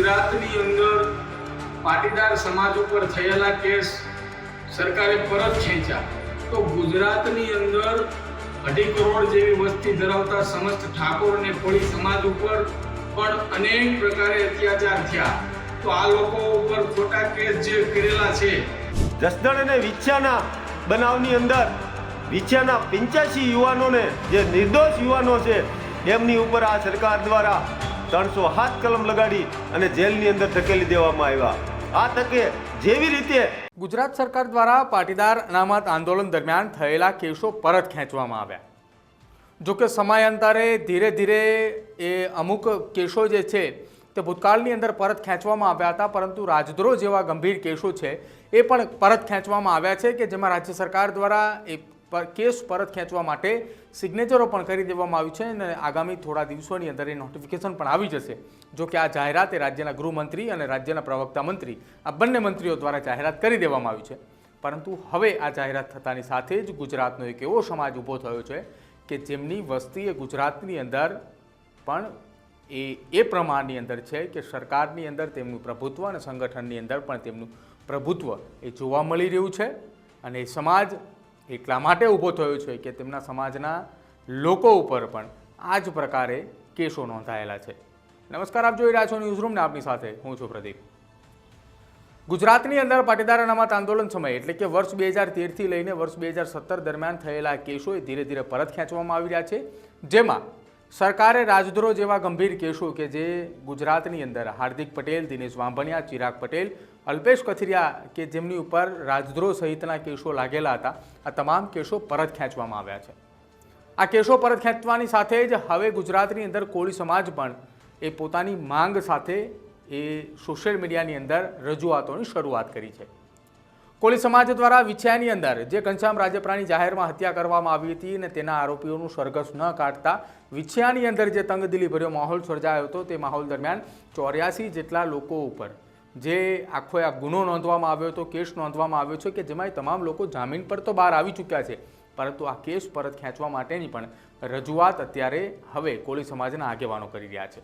ગુજરાતની અંદર પાટીદાર સમાજ ઉપર થયેલા કેસ સરકારે પરત ખેંચ્યા તો ગુજરાતની અંદર 2.5 કરોડ જેવી વસ્તી ધરાવતા સમસ્ત ઠાકોર અને કોળી સમાજ ઉપર પણ અનેક પ્રકારે અત્યાચાર થયા તો આ લોકો ઉપર ખોટા કેસ જે કરેલા છે જસદણ અને વિછિયાના બનાવની અંદર વિછિયાના 85 યુવાનોને જે નિર્દોષ યુવાનો છે એમની ઉપર આ સરકાર દ્વારા 307 કલમ લગાડી અને જેલની અંદર ધકેલી દેવામાં આવ્યા। આ તકે જેવી રીતે ગુજરાત સરકાર દ્વારા પાટીદાર અનામત આંદોલન દરમિયાન થયેલા કેસો પરત ખેંચવામાં આવ્યા। જો કે સમયાંતરે ધીરે ધીરે એ અમુક કેસો જે છે તે ભૂતકાળની અંદર પરત ખેંચવામાં આવ્યા હતા, પરંતુ રાજદ્રોહ જેવા ગંભીર કેસો છે એ પણ પરત ખેંચવામાં આવ્યા છે કે જેમાં રાજ્ય સરકાર દ્વારા એ કેસ પરત ખેંચવા માટે સિગ્નેચરો પણ કરી દેવામાં આવ્યું છે અને આગામી થોડા દિવસોની અંદર એ નોટિફિકેશન પણ આવી જશે। જો કે આ જાહેરાત એ રાજ્યના ગૃહમંત્રી અને રાજ્યના પ્રવક્તા મંત્રી આ બંને મંત્રીઓ દ્વારા જાહેરાત કરી દેવામાં આવી છે, પરંતુ હવે આ જાહેરાત થતાની સાથે જ ગુજરાતનો એક એવો સમાજ ઊભો થયો છે કે જેમની વસ્તી એ ગુજરાતની અંદર પણ એ પ્રમાણની અંદર છે કે સરકારની અંદર તેમનું પ્રભુત્વ અને સંગઠનની અંદર પણ તેમનું પ્રભુત્વ એ જોવા મળી રહ્યું છે અને એ સમાજ એટલા માટે ઊભો થયો છે કે તેમના સમાજના લોકો ઉપર પણ આ જ પ્રકારે કેસો નોંધાયેલા છે। નમસ્કાર, આપ જોઈ રહ્યા છો ન્યૂઝરૂમ ને આપની સાથે હું છું પ્રદીપ। ગુજરાતની અંદર પાટીદાર અનામત આંદોલન સમયે એટલે કે વર્ષ 2013થી લઈને વર્ષ 2017 દરમિયાન થયેલા કેસો એ ધીરે ધીરે પરત ખેંચવામાં આવી રહ્યા છે, જેમાં સરકારે રાજદ્રોહ જેવા ગંભીર કેસો કે જે ગુજરાતની અંદર હાર્દિક પટેલ, દિનેશ વાંભણિયા, ચિરાગ પટેલ, અલ્પેશ કથિરિયા કે જેમની ઉપર રાજદ્રોહ સહિતના કેસો લાગેલા હતા, આ તમામ કેસો પરત ખેંચવામાં આવ્યા છે। આ કેસો પરત ખેંચવાની સાથે જ હવે ગુજરાતની અંદર કોળી સમાજ પણ એ પોતાની માંગ સાથે એ સોશિયલ મીડિયાની અંદર રજૂઆતોની શરૂઆત કરી છે। કોળી સમાજ દ્વારા વિછિયાની અંદર જે ઘનશ્યામ રાજપરાની જાહેરમાં હત્યા કરવામાં આવી હતી અને તેના આરોપીઓનું સરઘસ ન કાઢતા વિછિયાની અંદર જે તંગદિલીભર્યો માહોલ સર્જાયો હતો, તે માહોલ દરમિયાન 84 જેટલા લોકો ઉપર જે આખો આ ગુનો નોંધવામાં આવ્યો હતો, કેસ નોંધવામાં આવ્યો છે કે જેમાં તમામ લોકો જામીન પર તો બહાર આવી ચૂક્યા છે, પરંતુ આ કેસ પરત ખેંચવા માટેની પણ રજૂઆત અત્યારે હવે કોળી સમાજના આગેવાનો કરી રહ્યા છે।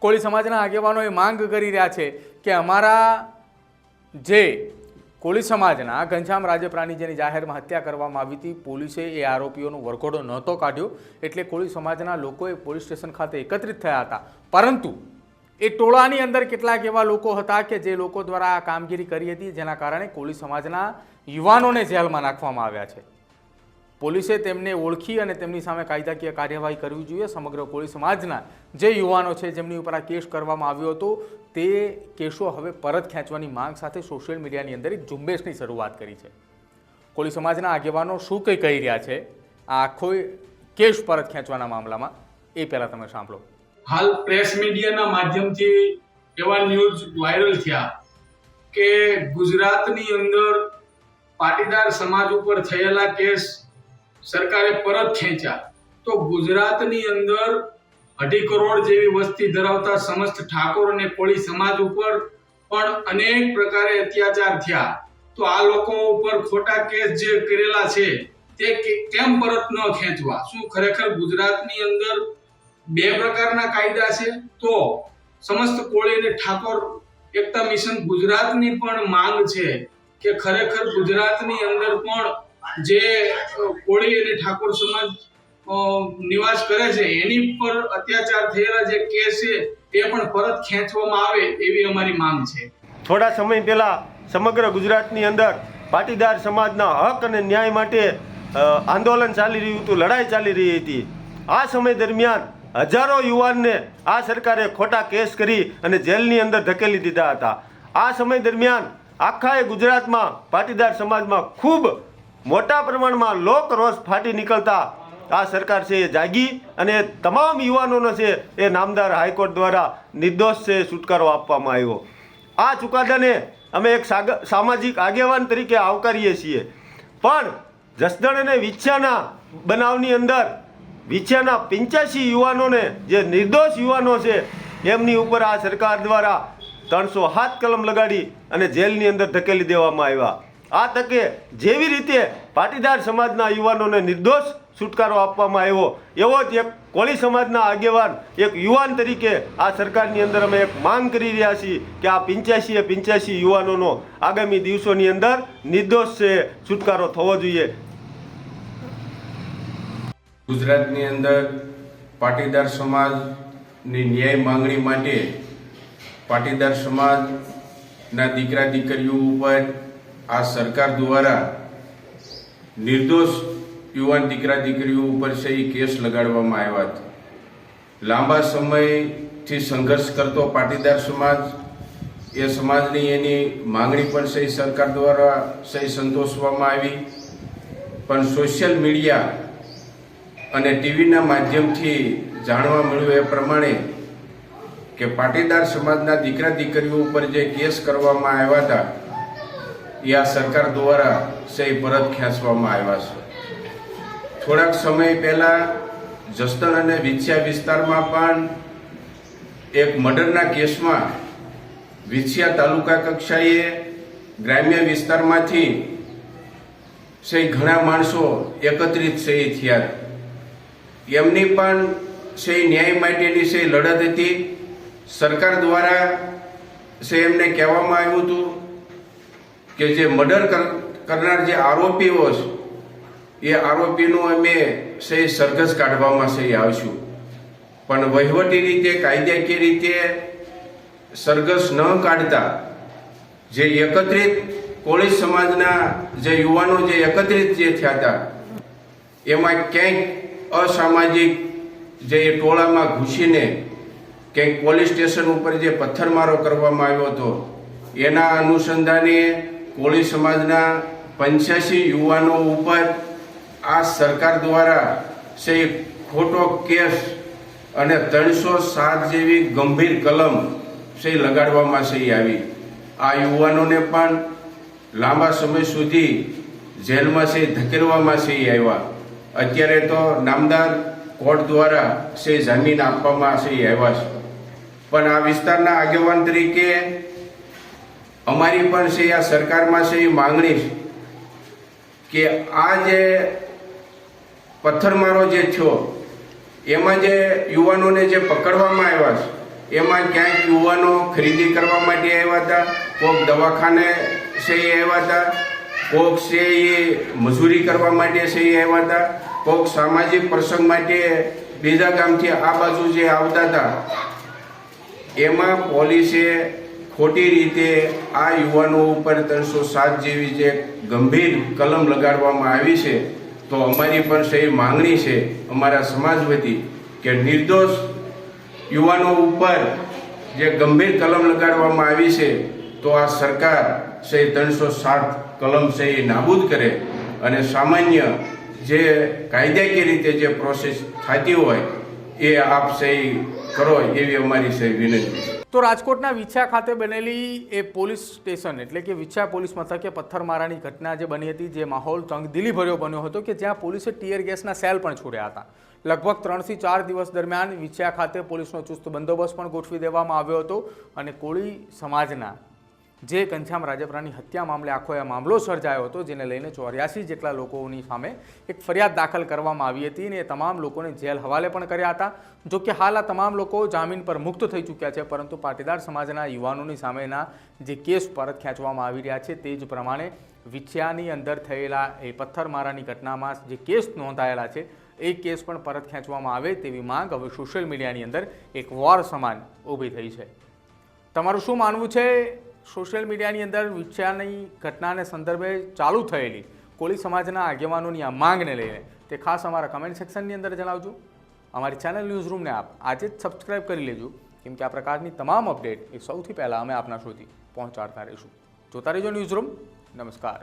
કોળી સમાજના આગેવાનો એ માંગ કરી રહ્યા છે કે અમારા જે કોળી સમાજના ઘનશ્યામ રાજપરાની જેની જાહેરમાં હત્યા કરવામાં આવી હતી, પોલીસે એ આરોપીઓનો વરઘોડો નહોતો કાઢ્યો એટલે કોળી સમાજના લોકોએ પોલીસ સ્ટેશન ખાતે એકત્રિત થયા હતા, પરંતુ એ ટોળાની અંદર કેટલાક એવા લોકો હતા કે જે લોકો દ્વારા આ કામગીરી કરી હતી, જેના કારણે કોળી સમાજના યુવાનોને જેલમાં નાખવામાં આવ્યા છે। પોલીસે તેમને ઓળખી અને તેમની સામે કાયદાકીય કાર્યવાહી કરવી જોઈએ। સમગ્ર કોળી સમાજના જે યુવાનો છે જેમની ઉપર આ કેસ કરવામાં આવ્યો હતો, તે કેસો હવે પરત ખેંચવાની માંગ સાથે સોશિયલ મીડિયાની અંદર એક ઝુંબેશની શરૂઆત કરી છે। કોળી સમાજના આગેવાનો શું કંઈ કહી રહ્યા છે આ આખો કેસ પરત ખેંચવાના મામલામાં, એ પહેલાં તમે સાંભળો। હાલ પ્રેસ મીડિયાના માધ્યમથી એવા ન્યૂઝ વાયરલ થયા કે ગુજરાતની અંદર પાટીદાર સમાજ ઉપર થયેલા કેસ સરકારે પરત ખેંચ્યા તો ગુજરાતની અંદર 2.5 કરોડ જેવી વસ્તી ધરાવતા સમસ્ત ઠાકોર અને કોળી સમાજ ઉપર પણ અનેક પ્રકારે અત્યાચાર થયા તો આ લોકો ઉપર ખોટા કેસ જે કરેલા છે તે કેમ પરત ન ખેંચવા? શું ખરેખર ગુજરાતની અંદર 2 પ્રકારના કાયદા છે? તો સમસ્ત કોળી અને ઠાકોર એકતા મિશન ગુજરાતની પણ માંગ છે કે ખરેખર ગુજરાતની અંદર પણ જે કોળી અને ઠાકોર સમાજ નિવાસ કરે છે એની પર અત્યાચાર થયેલા જે કેસ છે એ પણ પરત ખેંચવામાં આવે એવી અમારી માંગ છે। થોડા સમય પહેલા સમગ્ર ગુજરાતની અંદર પાટીદાર સમાજના હક અને ન્યાય માટે આંદોલન ચાલી રહ્યું હતું, લડાઈ ચાલી રહી હતી। આ સમય દરમિયાન હજારો યુવાનને આ સરકારે ખોટા કેસ કરી અને જેલની અંદર ધકેલી દીધા હતા। આ સમય દરમિયાન આખા ગુજરાતમાં પાટીદાર સમાજમાં ખૂબ મોટા પ્રમાણમાં લોક રોષ ફાટી નીકળતા આ સરકાર છે એ જાગી અને તમામ યુવાનોનો છે એ નામદાર હાઈકોર્ટ દ્વારા નિર્દોષ છે છુટકારો આપવામાં આવ્યો। આ ચુકાદાને અમે એક સામાજિક આગેવાન તરીકે આવકારીએ છીએ, પણ જસદણ અને વિછિયાના બનાવની અંદર વિછિયાના 85 યુવાનોને જે નિર્દોષ યુવાનો છે એમની ઉપર આ સરકાર દ્વારા 307 કલમ લગાડી અને જેલની અંદર ધકેલી દેવામાં આવ્યા। આ તકે જેવી રીતે પાટીદાર સમાજના યુવાનોને નિર્દોષ છુટકારો આપવામાં આવ્યો, એવો જ એક કોળી સમાજના આગેવાન, એક યુવાન તરીકે આ સરકારની અંદર અમે એક માંગ કરી રહ્યા છીએ કે આ 85 યુવાનોનો આગામી દિવસોની અંદર નિર્દોષ છે છુટકારો થવો જોઈએ. ગુજરાતની અંદર પાટીદાર સમાજની ન્યાય માંગણી માટે પાટીદાર સમાજના દીકરા દીકરીઓ ઉપર આ સરકાર દ્વારા નિર્દોષ યુવાન દીકરા દીકરીઓ ઉપર છે એ કેસ લગાડવામાં આવ્યા હતા. લાંબા સમયથી સંઘર્ષ કરતો પાટીદાર સમાજ, એ સમાજની એની માંગણી પણ છે સરકાર દ્વારા છે સંતોષવામાં આવી, પણ સોશિયલ મીડિયા અને ટીવીના માધ્યમથી જાણવા મળ્યું એ પ્રમાણે કે પાટીદાર સમાજના દીકરા દીકરીઓ ઉપર જે કેસ કરવામાં આવ્યા હતા એ આ સરકાર દ્વારા છે પરત ખેંચવામાં આવ્યા છે. થોડાક સમય પહેલા જસદણ અને વિછિયા વિસ્તારમાં પણ એક મર્ડરના કેસમાં વિછિયા તાલુકા કક્ષાએ ગ્રામ્ય વિસ્તારમાંથી છે ઘણા માણસો એકત્રિત છે થયા. એમની પણ છે ન્યાય માટેની છે લડત હતી. સરકાર દ્વારા છે એમને કહેવામાં આવ્યું હતું કે જે મર્ડર કરનાર જે આરોપીઓ છે એ આરોપીનું અમે છે સરઘસ કાઢવામાં છે આવશું, પણ વહીવટી રીતે કાયદાકીય રીતે સરઘસ ન કાઢતા જે એકત્રિત કોળી સમાજના જે યુવાનો જે એકત્રિત જે થયા હતા એમાં ક્યાંક અસામાજિક જે ટોળામાં ઘૂસીને ક્યાંક પોલીસ સ્ટેશન ઉપર જે પથ્થરમારો કરવામાં આવ્યો હતો, એના અનુસંધાને કોળી સમાજના 85 યુવાનો ઉપર આ સરકાર દ્વારા છે ખોટો કેસ અને 307 જેવી ગંભીર કલમ છે લગાડવામાં છે આવી. આ યુવાનોને પણ લાંબા સમય સુધી જેલમાં છે ધકેલવામાં છે આવ્યા. અત્યારે તો નામદાર કોર્ટ દ્વારા છે જામીન આપવામાં છે આવ્યા છે. પણ આ વિસ્તારના આગેવાન તરીકે અમારી પણ છે આ સરકારમાં છે એ માંગણી છે કે આ જે પથ્થરમારો જે થયો એમાં જે યુવાનોને જે પકડવામાં આવ્યા છે એમાં ક્યાંક યુવાનો ખરીદી કરવા માટે આવ્યા હતા, કોઈક દવાખાને છે એ આવ્યા હતા, કોઈક છે એ મજૂરી કરવા માટે છે એ આવ્યા હતા, કોઈક સામાજિક પ્રસંગ માટે બીજા ગામથી આ બાજુ જે આવતા હતા. એમાં પોલીસે ખોટી રીતે આ યુવાનો ઉપર 307 જેવી જે ગંભીર કલમ લગાડવામાં આવી છે. તો અમારી પણ છે માંગણી છે અમારા સમાજ વતી કે નિર્દોષ યુવાનો ઉપર જે ગંભીર કલમ લગાડવામાં આવી છે તો આ સરકાર છે 307 કલમ છે એ નાબૂદ કરે અને સામાન્ય જે કાયદાકીય રીતે જે પ્રોસેસ થતી હોય એ આપ છે કરો એવી અમારી છે વિનંતી છે. તો રાજકોટના વિછિયા ખાતે બનેલી એ પોલીસ સ્ટેશન એટલે કે વિછિયા પોલીસ મથકે પથ્થરમારાની ઘટના જે બની હતી, જે માહોલ તંગદિલીભર્યો બન્યો હતો કે જ્યાં પોલીસે ટીયર ગેસના સેલ પણ છોડ્યા હતા. લગભગ 3 થી 4 દિવસ દરમિયાન વિછિયા ખાતે પોલીસનો ચુસ્ત બંદોબસ્ત પણ ગોઠવી દેવામાં આવ્યો હતો અને કોળી સમાજના જે ઘનશ્યામ રાજપરાની હત્યા મામલે આખો એ મામલો સર્જાયો હતો, જેને લઈને 84 જેટલા લોકોની સામે એક ફરિયાદ દાખલ કરવામાં આવી હતી અને એ તમામ લોકોને જેલ હવાલે પણ કર્યા હતા. જો કે હાલ આ તમામ લોકો જામીન પર મુક્ત થઈ ચૂક્યા છે, પરંતુ પાટીદાર સમાજના યુવાનોની સામેના જે કેસ પરત ખેંચવામાં આવી રહ્યા છે તે જ પ્રમાણે વિછિયાની અંદર થયેલા એ પથ્થરમારાની ઘટનામાં જે કેસ નોંધાયેલા છે એ કેસ પણ પરત ખેંચવામાં આવે તેવી માંગ હવે સોશિયલ મીડિયાની અંદર એક વોર સમાન ઊભી થઈ છે. તમારું શું માનવું છે? સોશિયલ મીડિયાની અંદર વિછિયાની ઘટનાને સંદર્ભે ચાલુ થયેલી કોળી સમાજના આગેવાનોની આ માંગને લઈને તે ખાસ અમારા કમેન્ટ સેક્શનની અંદર જણાવજો. અમારી ચેનલ ન્યૂઝ રૂમને આપ આજે જ સબસ્ક્રાઈબ કરી લેજો, કેમ કે આ પ્રકારની તમામ અપડેટ એ સૌથી પહેલાં અમે આપના સુધી પહોંચાડતા રહીશું. જોતા રહેજો ન્યૂઝ રૂમ. નમસ્કાર.